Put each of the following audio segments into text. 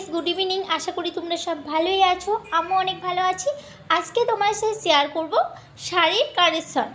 Guys, good evening. আশা করি তোমরা সব ভালোই আছো। আমিও অনেক ভালো আছি। আজকে তোমার সাথে শেয়ার করব শাড়ির কালেকশন।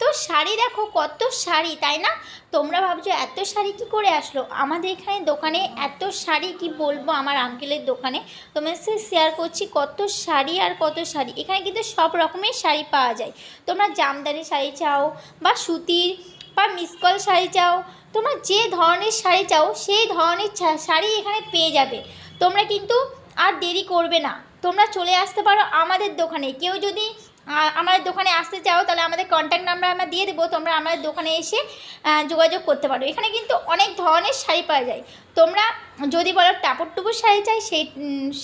তো শাড়ি দেখো, কত শাড়ি, তাই না? তোমরা ভাবছো এত শাড়ি কি করে আসলো আমাদের এখানে দোকানে? এত শাড়ি কি বলবো, আমার আঙ্কেলের দোকানে তোমার সাথে শেয়ার করছি কত শাড়ি আর কত শাড়ি। এখানে কিন্তু সব রকমের শাড়ি পাওয়া যায়। তোমরা জামদানি শাড়ি চাও বা সুতির বা মিসকল শাড়ি চাও, তোমরা যে ধরনের শাড়ি চাও সেই ধরনের শাড়ি এখানে পেয়ে যাবে। তোমরা কিন্তু আর দেরি করবে না, তোমরা চলে আসতে পারো আমাদের দোকানে। কেউ যদি আমাদের দোকানে আসতে চাও তাহলে আমাদের কন্ট্যাক্ট নাম্বার আমরা দিয়ে দেবো, তোমরা আমাদের দোকানে এসে যোগাযোগ করতে পারো। এখানে কিন্তু অনেক ধরনের শাড়ি পাওয়া যায়। তোমরা যদি বলো টাপুর টুপুর শাড়ি চাই, সেই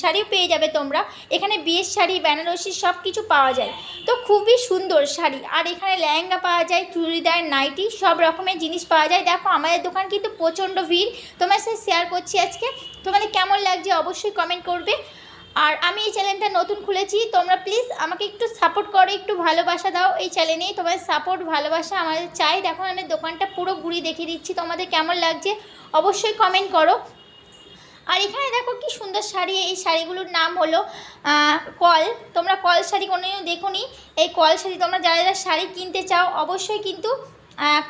শাড়িও পেয়ে যাবে তোমরা। এখানে বিয়ের শাড়ি, বেনারসি সব কিছু পাওয়া যায়। তো খুবই সুন্দর শাড়ি। আর এখানে লেহেঙ্গা পাওয়া যায়, চুড়িদার, নাইটি, সব রকমের জিনিস পাওয়া যায়। দেখো আমাদের দোকান কিন্তু প্রচণ্ড ভিড়। তোমার সাথে শেয়ার করছি আজকে। তোমাদের কেমন লাগছে অবশ্যই কমেন্ট করবে। আর আমি এই চ্যানেলটা নতুন খুলেছি, তোমরা প্লিজ আমাকে একটু সাপোর্ট করো, একটু ভালোবাসা দাও। এই চ্যানেলেই তোমাদের সাপোর্ট ভালোবাসা আমাদের চাই। দেখো আমি দোকানটা পুরো ঘুরিয়ে দেখিয়ে দিচ্ছি, তোমাদের কেমন লাগছে অবশ্যই কমেন্ট করো। আর এখানে দেখো কি সুন্দর শাড়ি। এই শাড়িগুলোর নাম হলো কল। তোমরা কল শাড়ি কোনোদিনও দেখোনি। এই কল শাড়ি তোমরা যারা যারা শাড়ি কিনতে চাও অবশ্যই কিন্তু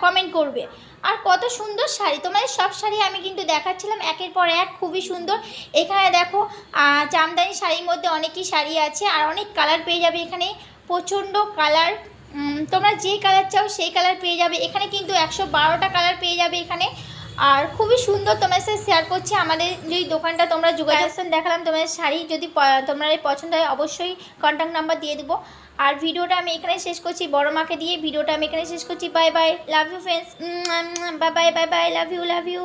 কমেন্ট করবে। আর কত সুন্দর শাড়ি, তোমাদের সব শাড়ি আমি কিন্তু দেখাচ্ছিলাম একের পর এক, খুবই সুন্দর। এখানে দেখো জামদানি শাড়ির মধ্যে অনেকই শাড়ি আছে আর অনেক কালার পেয়ে যাবে এখানে, প্রচণ্ড কালার। তোমরা যে কালার চাও সেই কালার পেয়ে যাবে এখানে, কিন্তু 112টা কালার পেয়ে যাবে এখানে। আর খুবই সুন্দর। তোমার সাথে শেয়ার করছি আমাদের যে দোকানটা, তোমরা যোগাযোগ দেখালাম। তোমাদের শাড়ি যদি তোমার পছন্দ হয় অবশ্যই কন্ট্যাক্ট নাম্বার দিয়ে দেবো। আর ভিডিওটা আমি এখানে শেষ করছি, বড় মাকে দিয়ে ভিডিওটা আমি এখানে শেষ করছি। Bye bye, love you friends, bye bye, bye bye, love you, love you.